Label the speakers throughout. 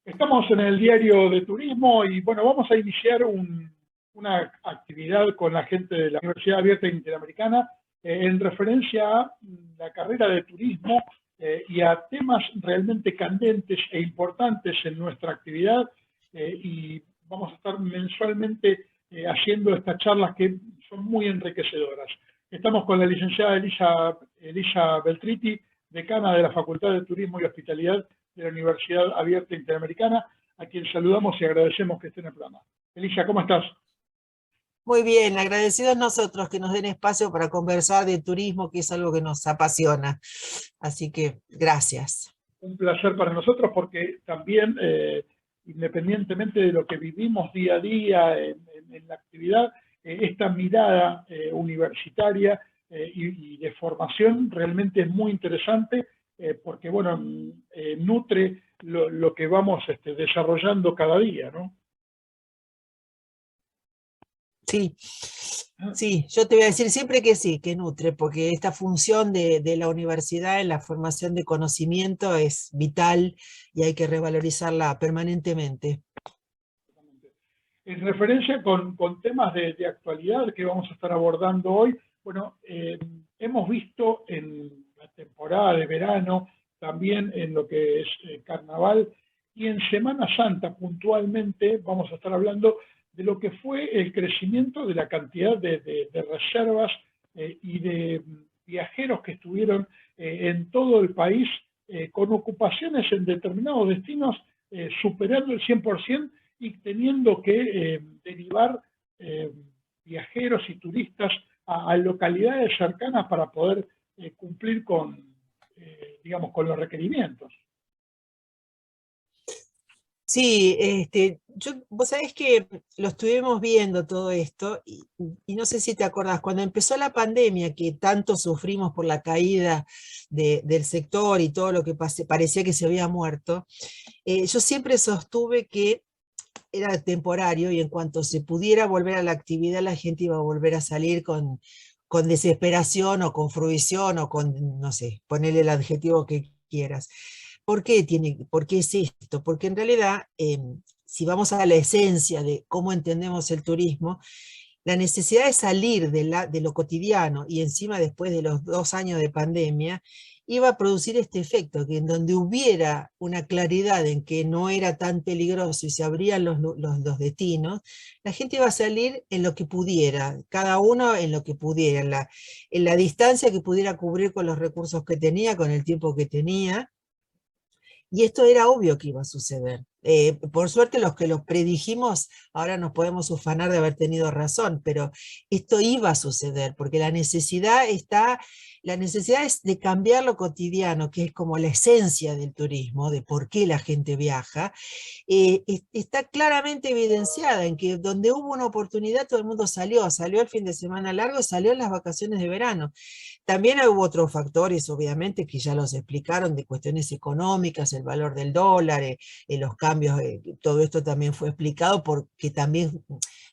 Speaker 1: Estamos en el diario de turismo y bueno, vamos a iniciar una actividad con la gente de la Universidad Abierta Interamericana en referencia a la carrera de turismo y a temas realmente candentes e importantes en nuestra actividad y vamos a estar mensualmente haciendo estas charlas que son muy enriquecedoras. Estamos con la licenciada Elisa Beltriti, decana de la Facultad de Turismo y Hospitalidad de la Universidad Abierta Interamericana, a quien saludamos y agradecemos que esté en el programa. Elisa, ¿cómo estás?
Speaker 2: Muy bien, agradecidos nosotros que nos den espacio para conversar de turismo, que es algo que nos apasiona. Así que gracias.
Speaker 1: Un placer para nosotros porque también, independientemente de lo que vivimos día a día en la actividad, esta mirada universitaria y de formación realmente es muy interesante porque, bueno, nutre lo que vamos desarrollando cada día, ¿no?
Speaker 2: Sí, sí, yo te voy a decir siempre que sí, que nutre, porque esta función de la universidad en la formación de conocimiento es vital y hay que revalorizarla permanentemente.
Speaker 1: En referencia con temas de actualidad que vamos a estar abordando hoy, bueno, hemos visto en la temporada de verano, también en lo que es carnaval y en Semana Santa puntualmente vamos a estar hablando de lo que fue el crecimiento de la cantidad de reservas y de viajeros que estuvieron en todo el país con ocupaciones en determinados destinos superando el 100% y teniendo que derivar eh, viajeros y turistas a localidades cercanas para poder cumplir digamos, con los requerimientos.
Speaker 2: Sí, vos sabés que lo estuvimos viendo todo esto y no sé si te acordás, cuando empezó la pandemia, que tanto sufrimos por la caída del sector y todo lo que parecía que se había muerto, yo siempre sostuve que era temporario y en cuanto se pudiera volver a la actividad, la gente iba a volver a salir con desesperación o con fruición o con, no sé, ponerle el adjetivo que quieras. ¿Por qué es esto? Porque en realidad, si vamos a la esencia de cómo entendemos el turismo, la necesidad de salir de lo cotidiano y encima después de los 2 años de pandemia, iba a producir este efecto, que en donde hubiera una claridad en que no era tan peligroso y se abrían los destinos, la gente iba a salir en lo que pudiera, cada uno en lo que pudiera, en la distancia que pudiera cubrir con los recursos que tenía, con el tiempo que tenía, y esto era obvio que iba a suceder. Por suerte los que lo predijimos, ahora nos podemos ufanar de haber tenido razón, pero esto iba a suceder, porque la necesidad es de cambiar lo cotidiano, que es como la esencia del turismo, de por qué la gente viaja, está claramente evidenciada en que donde hubo una oportunidad todo el mundo salió el fin de semana largo, salió en las vacaciones de verano. También hubo otros factores, obviamente, que ya los explicaron, de cuestiones económicas, el valor del dólar, los cambios, todo esto también fue explicado porque también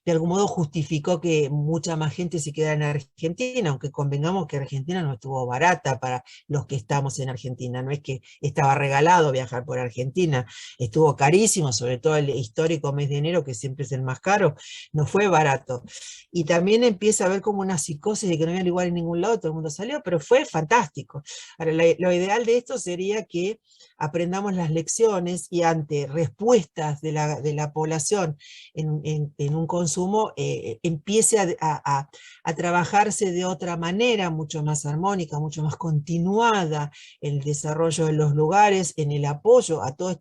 Speaker 2: de algún modo justificó que mucha más gente se quedara en Argentina, aunque convengamos que Argentina no estuvo barata para los que estamos en Argentina, no es que estaba regalado viajar por Argentina, estuvo carísimo, sobre todo el histórico mes de enero, que siempre es el más caro, no fue barato. Y también empieza a haber como una psicosis de que no había lugar en ningún lado, todo el mundo salió, pero fue fantástico. Ahora, lo ideal de esto sería que aprendamos las lecciones y ante respuestas de la población en un consumo, empiece a trabajarse de otra manera, mucho más armónica, mucho más continuada, en el desarrollo de los lugares, en el apoyo a toda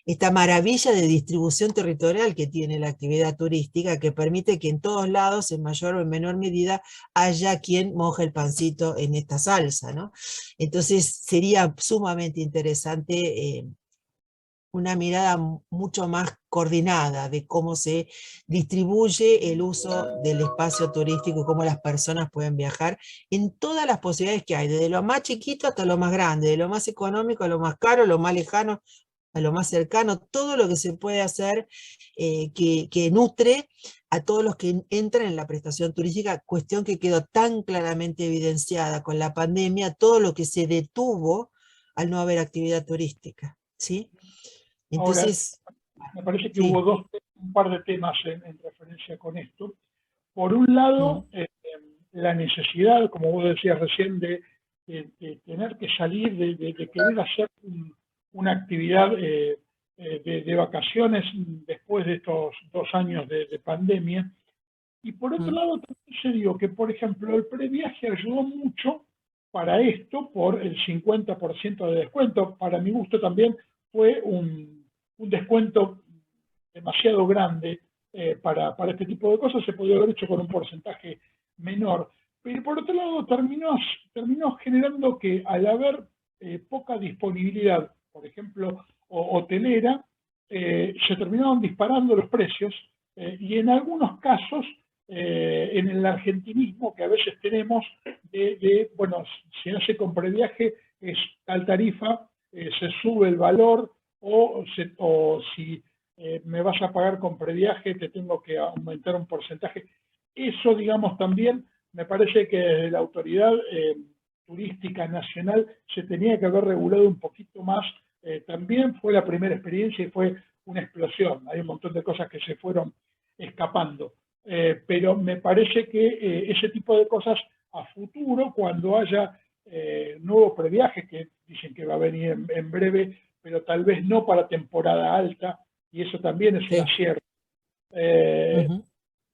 Speaker 2: esta maravilla de distribución territorial que tiene la actividad turística, que permite que en todos lados, en mayor o en menor medida, haya quien moje el pancito en esta salsa, ¿no? Entonces sería sumamente interesante una mirada mucho más coordinada de cómo se distribuye el uso del espacio turístico y cómo las personas pueden viajar en todas las posibilidades que hay, desde lo más chiquito hasta lo más grande, de lo más económico a lo más caro, lo más lejano a lo más cercano, todo lo que se puede hacer que nutre a todos los que entran en la prestación turística, cuestión que quedó tan claramente evidenciada con la pandemia, todo lo que se detuvo al no haber actividad turística, ¿sí?
Speaker 1: Ahora,
Speaker 2: Entonces,
Speaker 1: me parece que hubo
Speaker 2: sí.
Speaker 1: un par de temas en referencia con esto. Por un
Speaker 2: Mm,
Speaker 1: lado, la necesidad, como vos decías recién, de tener que salir, de querer hacer una actividad de vacaciones después de estos 2 años de pandemia. Y por otro
Speaker 2: mm,
Speaker 1: lado, también se dio que, por ejemplo, el previaje ayudó mucho para esto por el 50% de descuento. Para mi gusto también fue un descuento demasiado grande para este tipo de cosas. Se podría haber hecho con un porcentaje menor. Pero por otro lado, terminó generando que al haber poca disponibilidad, por ejemplo, hotelera, se terminaron disparando los precios y en algunos casos en el argentinismo que a veces tenemos bueno, si hace con previaje es tal tarifa, se sube el valor o si me vas a pagar con previaje, te tengo que aumentar un porcentaje. Eso, digamos, también me parece que desde la autoridad turística nacional se tenía que haber regulado un poquito más. También fue la primera experiencia y fue una explosión. Hay un montón de cosas que se fueron escapando. Pero me parece que ese tipo de cosas a futuro, cuando haya nuevos previajes, que dicen que va a venir en breve, pero tal vez no para temporada alta, y eso también es un
Speaker 2: sí.
Speaker 1: acierto. Eh,
Speaker 2: Ujú.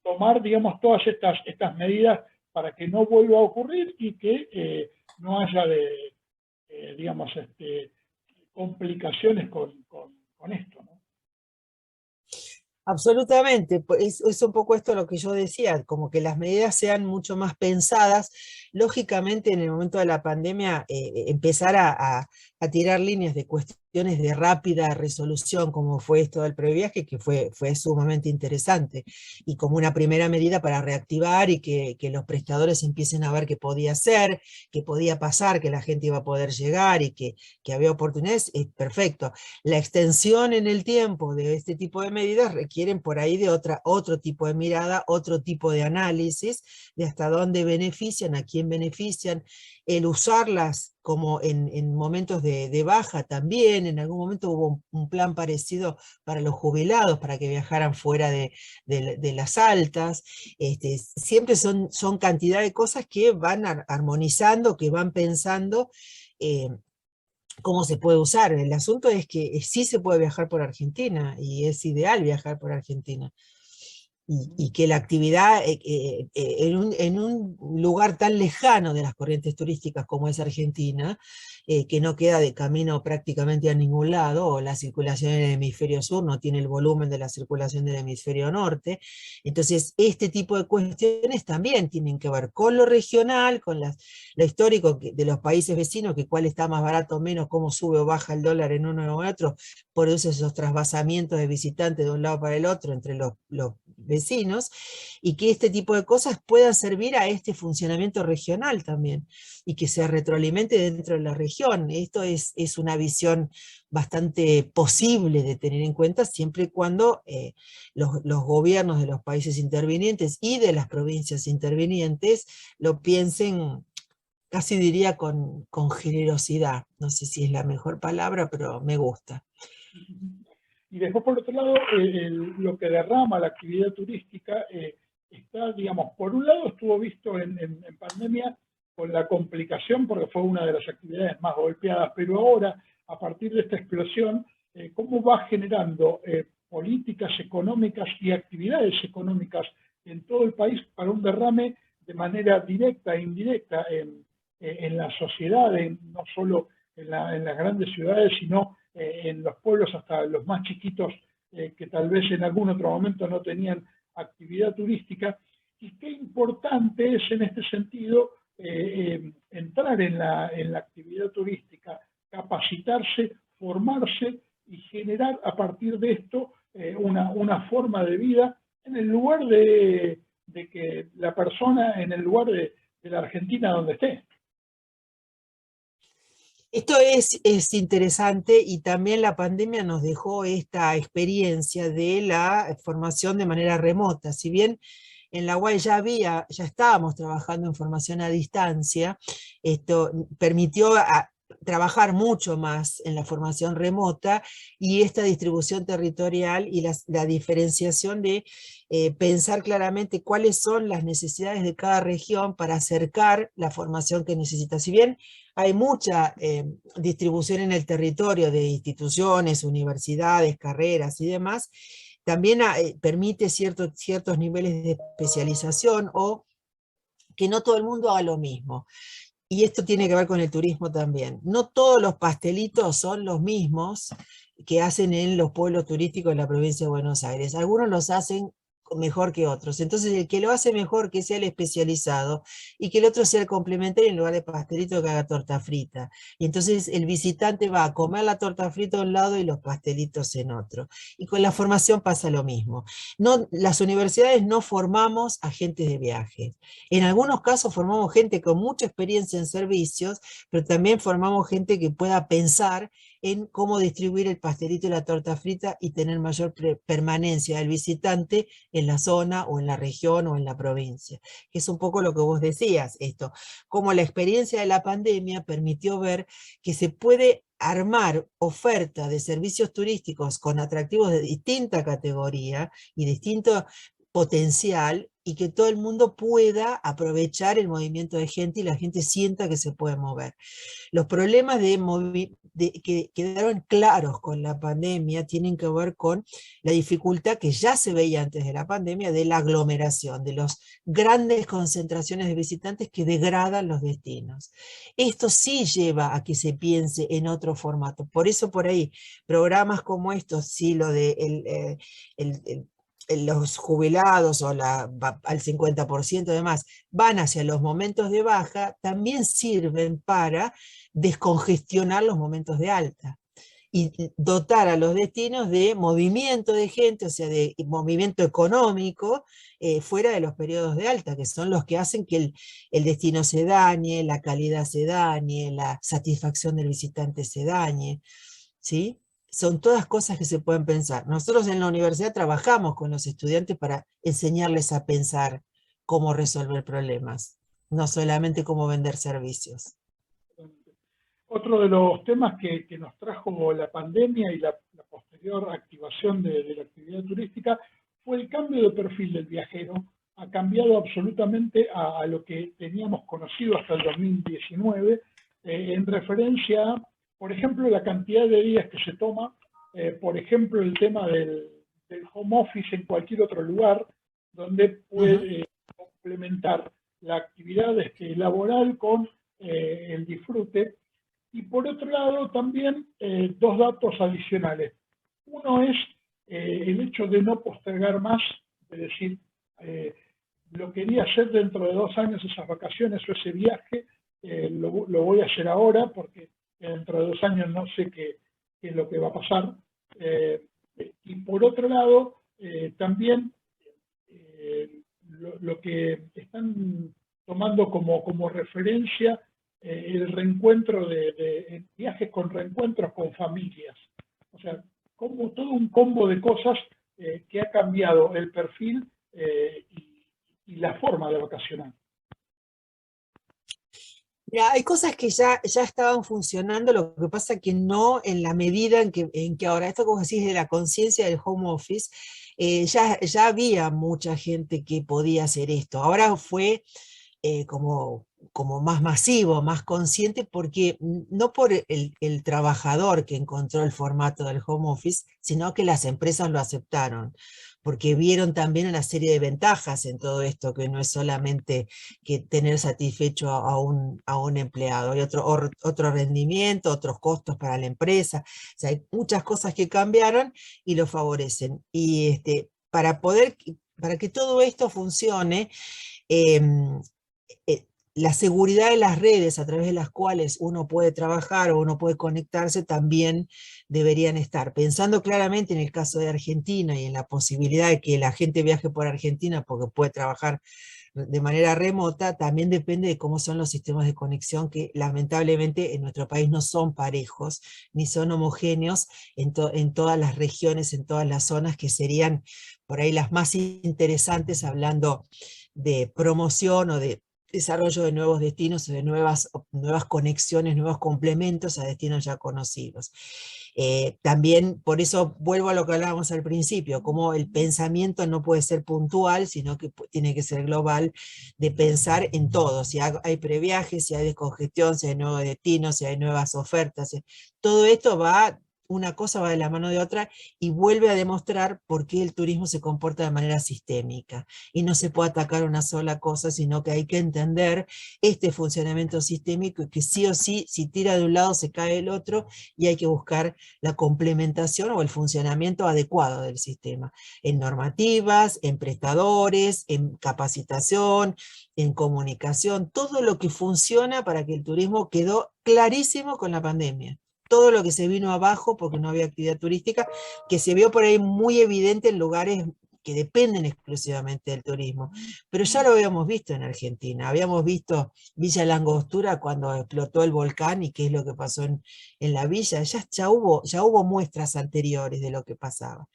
Speaker 1: Tomar, digamos, todas estas medidas para que no vuelva a ocurrir y que no haya digamos, complicaciones con esto, ¿no?
Speaker 2: Absolutamente, es un poco esto lo que yo decía, como que las medidas sean mucho más pensadas. Lógicamente, en el momento de la pandemia, empezar a tirar líneas de cuestiones de rápida resolución, como fue esto del previaje, que fue sumamente interesante, y como una primera medida para reactivar y que los prestadores empiecen a ver qué podía hacer, qué podía pasar, que la gente iba a poder llegar y que había oportunidades, es perfecto. La extensión en el tiempo de este tipo de medidas requieren por ahí de otro tipo de mirada, otro tipo de análisis de hasta dónde benefician, a quién benefician, el usarlas como en momentos de baja también. En algún momento hubo un plan parecido para los jubilados, para que viajaran fuera de las altas. Siempre son cantidad de cosas que van armonizando, que van pensando cómo se puede usar. El asunto es que sí se puede viajar por Argentina y es ideal viajar por Argentina. Y que la actividad en un lugar tan lejano de las corrientes turísticas como es Argentina, que no queda de camino prácticamente a ningún lado, o la circulación en el hemisferio sur no tiene el volumen de la circulación del hemisferio norte. Entonces, este tipo de cuestiones también tienen que ver con lo regional, con lo histórico de los países vecinos, que cuál está más barato o menos, cómo sube o baja el dólar en uno u otro, por eso esos trasvasamientos de visitantes de un lado para el otro entre los vecinos, y que este tipo de cosas puedan servir a este funcionamiento regional también, y que se retroalimente dentro de la región. Esto es una visión bastante posible de tener en cuenta siempre y cuando los gobiernos de los países intervinientes y de las provincias intervinientes lo piensen, casi diría con generosidad. No sé si es la mejor palabra, pero me gusta.
Speaker 1: Y después, por otro lado, lo que derrama la actividad turística está, digamos, por un lado estuvo visto en pandemia con la complicación, porque fue una de las actividades más golpeadas, pero ahora, a partir de esta explosión, cómo va generando políticas económicas y actividades económicas en todo el país para un derrame de manera directa e indirecta en la sociedad, no solo en las grandes ciudades, sino en los pueblos hasta los más chiquitos que tal vez en algún otro momento no tenían actividad turística. Y qué importante es en este sentido entrar en la actividad turística, capacitarse, formarse y generar a partir de esto una forma de vida en el lugar de que la persona, en el lugar de la Argentina donde esté.
Speaker 2: Esto es interesante, y también la pandemia nos dejó esta experiencia de la formación de manera remota. Si bien en la UAE ya estábamos trabajando en formación a distancia, esto permitió trabajar mucho más en la formación remota y esta distribución territorial y la diferenciación de pensar claramente cuáles son las necesidades de cada región para acercar la formación que necesita. Si bien hay mucha distribución en el territorio de instituciones, universidades, carreras y demás, también permite ciertos niveles de especialización o que no todo el mundo haga lo mismo. Y esto tiene que ver con el turismo también. No todos los pastelitos son los mismos que hacen en los pueblos turísticos de la provincia de Buenos Aires. Algunos los hacen mejor que otros. Entonces, el que lo hace mejor, que sea el especializado, y que el otro sea el complementario en lugar de pastelito que haga torta frita. Y entonces el visitante va a comer la torta frita a un lado y los pastelitos en otro. Y con la formación pasa lo mismo. No, las universidades no formamos agentes de viaje. En algunos casos formamos gente con mucha experiencia en servicios, pero también formamos gente que pueda pensar en cómo distribuir el pastelito y la torta frita y tener mayor permanencia del visitante en la zona o en la región o en la provincia. Que es un poco lo que vos decías, esto, cómo la experiencia de la pandemia permitió ver que se puede armar oferta de servicios turísticos con atractivos de distinta categoría y distinto potencial y que todo el mundo pueda aprovechar el movimiento de gente y la gente sienta que se puede mover. Los problemas que quedaron claros con la pandemia tienen que ver con la dificultad que ya se veía antes de la pandemia de la aglomeración, de las grandes concentraciones de visitantes que degradan los destinos. Esto sí lleva a que se piense en otro formato. Por eso por ahí programas como estos, sí, lo de los jubilados o al 50% demás van hacia los momentos de baja, también sirven para descongestionar los momentos de alta y dotar a los destinos de movimiento de gente, o sea, de movimiento económico fuera de los periodos de alta, que son los que hacen que el destino se dañe, la calidad se dañe, la satisfacción del visitante se dañe, ¿sí? Son todas cosas que se pueden pensar. Nosotros en la universidad trabajamos con los estudiantes para enseñarles a pensar cómo resolver problemas, no solamente cómo vender servicios.
Speaker 1: Otro de los temas que nos trajo la pandemia y la posterior activación de la actividad turística fue el cambio de perfil del viajero. Ha cambiado absolutamente a lo que teníamos conocido hasta el 2019, en referencia a, por ejemplo, la cantidad de días que se toma, por ejemplo, el tema del home office en cualquier otro lugar, donde puede complementar la actividad laboral con el disfrute. Y por otro lado, también dos datos adicionales. Uno es el hecho de no postergar más, es decir, lo quería hacer dentro de 2 años esas vacaciones o ese viaje, lo voy a hacer ahora porque dentro de 2 años no sé qué es lo que va a pasar. Y por otro lado, también lo que están tomando como referencia el reencuentro de viajes con reencuentros con familias. O sea, como todo un combo de cosas que ha cambiado el perfil y la forma de vacacionar.
Speaker 2: Ya, hay cosas que ya estaban funcionando, lo que pasa que no en la medida en que ahora, esto como decís de la conciencia del home office, ya había mucha gente que podía hacer esto. Ahora fue como más masivo, más consciente, porque no por el trabajador que encontró el formato del home office, sino que las empresas lo aceptaron, porque vieron también una serie de ventajas en todo esto, que no es solamente que tener satisfecho a un empleado, hay otro rendimiento, otros costos para la empresa, o sea, hay muchas cosas que cambiaron y lo favorecen. Y para que todo esto funcione, eh, la seguridad de las redes a través de las cuales uno puede trabajar o uno puede conectarse también deberían estar. Pensando claramente en el caso de Argentina y en la posibilidad de que la gente viaje por Argentina porque puede trabajar de manera remota, también depende de cómo son los sistemas de conexión que lamentablemente en nuestro país no son parejos ni son homogéneos en todas las regiones, en todas las zonas que serían por ahí las más interesantes hablando de promoción o de desarrollo de nuevos destinos, de nuevas conexiones, nuevos complementos a destinos ya conocidos. También, por eso vuelvo a lo que hablábamos al principio, como el pensamiento no puede ser puntual, sino que tiene que ser global, de pensar en todo, si hay previajes, si hay descongestión, si hay nuevos destinos, si hay nuevas ofertas, todo esto va, una cosa va de la mano de otra y vuelve a demostrar por qué el turismo se comporta de manera sistémica. Y no se puede atacar una sola cosa, sino que hay que entender este funcionamiento sistémico y que sí o sí, si tira de un lado se cae el otro y hay que buscar la complementación o el funcionamiento adecuado del sistema, en normativas, en prestadores, en capacitación, en comunicación, todo lo que funciona para que el turismo quedó clarísimo con la pandemia. Todo lo que se vino abajo porque no había actividad turística, que se vio por ahí muy evidente en lugares que dependen exclusivamente del turismo. Pero ya lo habíamos visto en Argentina, habíamos visto Villa La Angostura cuando explotó el volcán y qué es lo que pasó en la villa, ya hubo muestras anteriores de lo que pasaba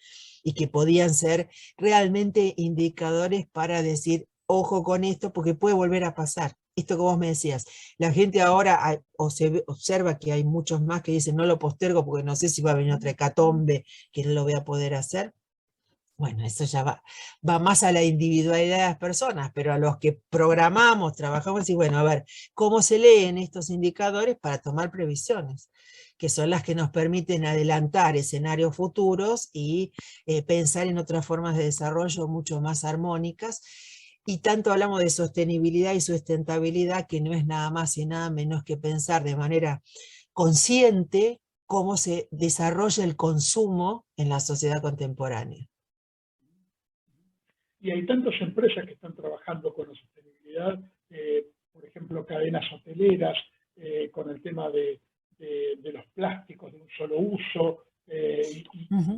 Speaker 2: y que podían ser realmente indicadores para decir, ojo con esto porque puede volver a pasar. Esto que vos me decías, la gente ahora observa que hay muchos más que dicen no lo postergo porque no sé si va a venir otra hecatombe que no lo voy a poder hacer. Bueno, eso ya va más a la individualidad de las personas, pero a los que programamos, trabajamos, y bueno, a ver, ¿cómo se leen estos indicadores para tomar previsiones? Que son las que nos permiten adelantar escenarios futuros y pensar en otras formas de desarrollo mucho más armónicas. Y tanto hablamos de sostenibilidad y sustentabilidad, que no es nada más y nada menos que pensar de manera consciente cómo se desarrolla el consumo en la sociedad contemporánea.
Speaker 1: Y hay tantas empresas que están trabajando con la sostenibilidad, por ejemplo, cadenas hoteleras, con el tema de los plásticos de un solo uso, y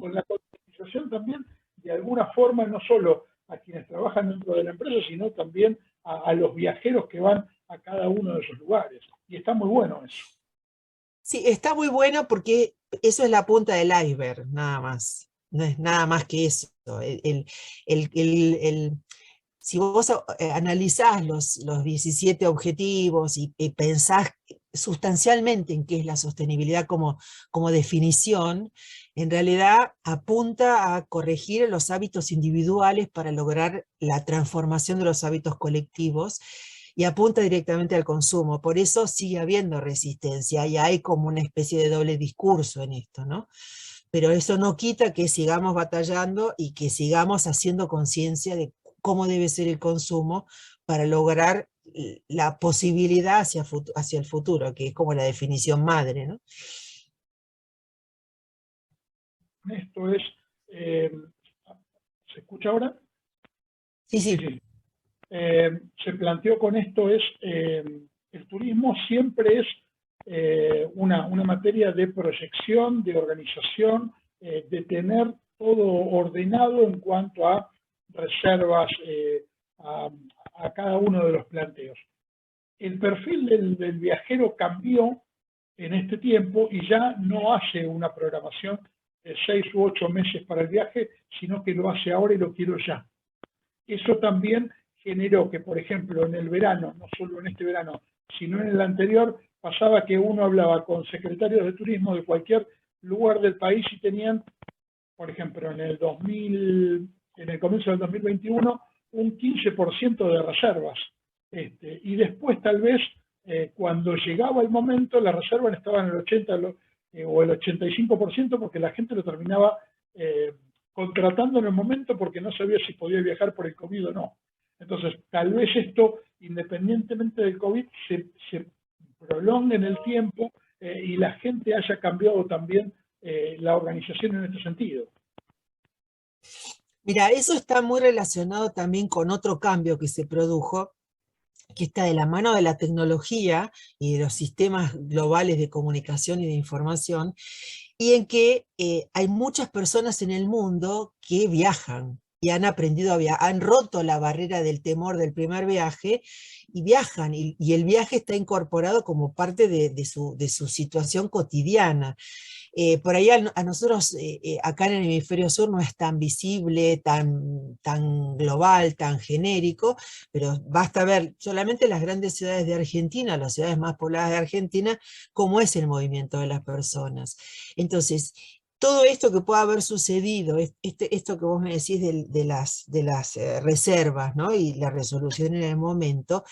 Speaker 1: con la concientización también, de alguna forma, no solo a quienes trabajan dentro de la empresa, sino también a los viajeros que van a cada uno de esos lugares. Y está muy bueno eso.
Speaker 2: Sí, está muy bueno porque eso es la punta del iceberg, nada más. No es nada más que eso. El- el- el- si vos analizás los 17 objetivos y pensás sustancialmente en qué es la sostenibilidad como definición, en realidad apunta a corregir los hábitos individuales para lograr la transformación de los hábitos colectivos y apunta directamente al consumo. Por eso sigue habiendo resistencia y hay como una especie de doble discurso en esto, ¿no? Pero eso no quita que sigamos batallando y que sigamos haciendo conciencia de cómo debe ser el consumo para lograr la posibilidad hacia el futuro, que es como la definición madre, ¿no?
Speaker 1: Esto es, eh, ¿se escucha ahora?
Speaker 2: Sí,
Speaker 1: Sí,
Speaker 2: sí.
Speaker 1: sí. Se planteó con esto es, el turismo siempre es una materia de proyección, de organización, de tener todo ordenado en cuanto a reservas, a, a cada uno de los planteos. El perfil del viajero cambió en este tiempo y ya no hace una programación de 6 u 8 meses para el viaje, sino que lo hace ahora y lo quiero ya. Eso también generó que, por ejemplo, en el verano, no solo en este verano, sino en el anterior, pasaba que uno hablaba con secretarios de turismo de cualquier lugar del país y tenían, por ejemplo, en el comienzo del 2021, un 15% de reservas. Y después, tal vez, cuando llegaba el momento, las reservas estaban en el 80 o el 85%, porque la gente lo terminaba contratando en el momento porque no sabía si podía viajar por el COVID o no. Entonces, tal vez esto, independientemente del COVID, se prolongue en el tiempo y la gente haya cambiado también la organización en este sentido.
Speaker 2: Mira, eso está muy relacionado también con otro cambio que se produjo, que está de la mano de la tecnología y de los sistemas globales de comunicación y de información, y en que hay muchas personas en el mundo que viajan. y han aprendido a viajar, han roto la barrera del temor del primer viaje y viajan, y el viaje está incorporado como parte de su situación cotidiana. Por ahí a nosotros acá en el hemisferio sur no es tan visible, tan global, tan genérico, pero basta ver solamente las grandes ciudades de Argentina, las ciudades más pobladas de Argentina, cómo es el movimiento de las personas. Entonces, todo esto que pueda haber sucedido, esto que vos me decís de las reservas, ¿no? Y la resolución en el momento,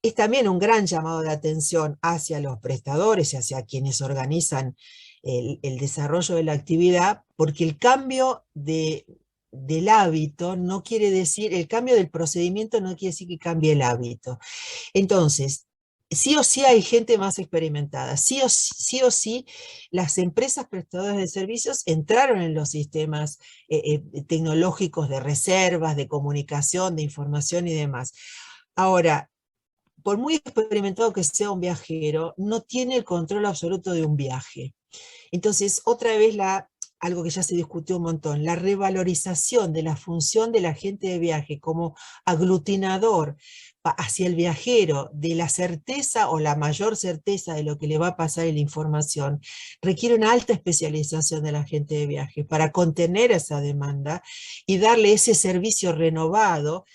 Speaker 2: es también un gran llamado de atención hacia los prestadores y hacia quienes organizan el desarrollo de la actividad, porque el cambio del hábito no quiere decir, el cambio del procedimiento no quiere decir que cambie el hábito. Entonces, sí o sí hay gente más experimentada, sí o sí las empresas prestadoras de servicios entraron en los sistemas tecnológicos de reservas, de comunicación, de información y demás. Ahora, por muy experimentado que sea un viajero, no tiene el control absoluto de un viaje. Entonces, otra vez algo que ya se discutió un montón, la revalorización de la función del agente de viaje como aglutinador hacia el viajero de la certeza o la mayor certeza de lo que le va a pasar en la información, requiere una alta especialización del agente de viaje para contener esa demanda y darle ese servicio renovado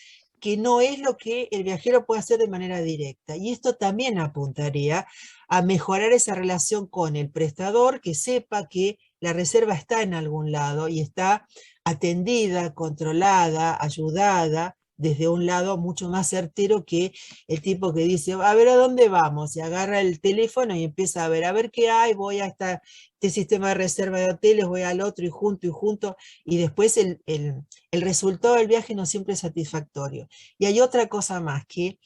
Speaker 2: que no es lo que el viajero puede hacer de manera directa. Y esto también apuntaría a mejorar esa relación con el prestador, que sepa que la reserva está en algún lado y está atendida, controlada, ayudada, desde un lado mucho más certero que el tipo que dice, a ver a dónde vamos, y agarra el teléfono y empieza a ver qué hay, voy a este sistema de reserva de hoteles, voy al otro y junto, y después el resultado del viaje no siempre es satisfactorio. Y hay otra cosa más, que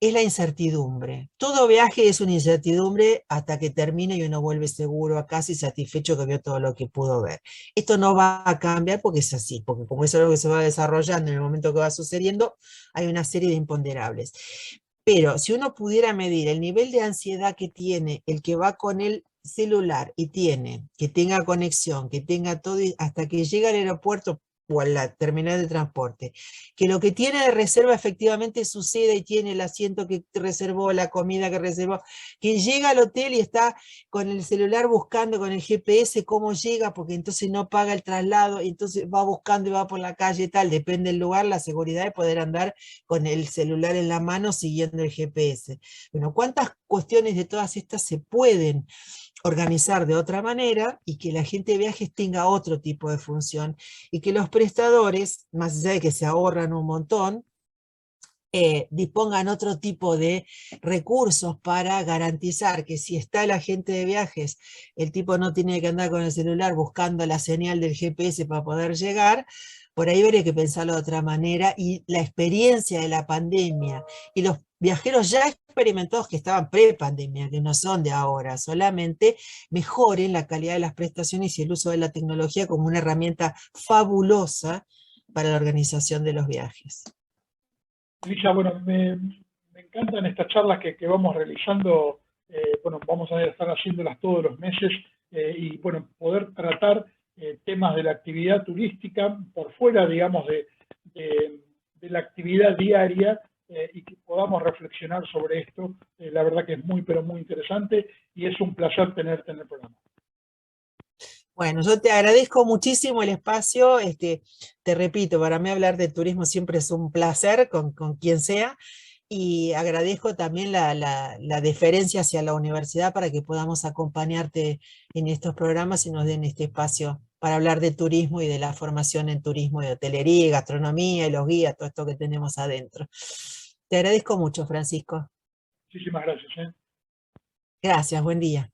Speaker 2: es la incertidumbre. Todo viaje es una incertidumbre hasta que termina y uno vuelve seguro a casa y satisfecho que vio todo lo que pudo ver. Esto no va a cambiar porque es así, porque como es algo que se va desarrollando en el momento que va sucediendo, hay una serie de imponderables. Pero si uno pudiera medir el nivel de ansiedad que tiene el que va con el celular y que tenga conexión, que tenga todo, hasta que llega al aeropuerto o a la terminal de transporte, que lo que tiene de reserva efectivamente suceda y tiene el asiento que reservó, la comida que reservó, que llega al hotel y está con el celular buscando con el GPS cómo llega, porque entonces no paga el traslado, y entonces va buscando y va por la calle y tal, depende del lugar, la seguridad de poder andar con el celular en la mano siguiendo el GPS. Bueno, ¿cuántas cuestiones de todas estas se pueden organizar de otra manera y que la gente de viajes tenga otro tipo de función y que los prestadores, más allá de que se ahorran un montón, dispongan otro tipo de recursos para garantizar que si está el agente de viajes, el tipo no tiene que andar con el celular buscando la señal del GPS para poder llegar. Por ahí habría que pensarlo de otra manera, y la experiencia de la pandemia y los viajeros ya experimentados que estaban pre-pandemia, que no son de ahora, solamente mejoren la calidad de las prestaciones y el uso de la tecnología como una herramienta fabulosa para la organización de los viajes.
Speaker 1: Elisa, bueno, me encantan estas charlas que vamos realizando. Bueno, vamos a estar haciéndolas todos los meses y, bueno, poder tratar temas de la actividad turística por fuera, digamos, de la actividad diaria y que podamos reflexionar sobre esto. La verdad que es muy, pero muy interesante y es un placer tenerte en el programa.
Speaker 2: Bueno, yo te agradezco muchísimo el espacio. Te repito, para mí hablar de turismo siempre es un placer con quien sea, y agradezco también la deferencia hacia la universidad para que podamos acompañarte en estos programas y nos den este espacio para hablar de turismo y de la formación en turismo, de hotelería, y gastronomía y los guías, todo esto que tenemos adentro. Te agradezco mucho, Francisco.
Speaker 1: Muchísimas gracias.
Speaker 2: Gracias, buen día.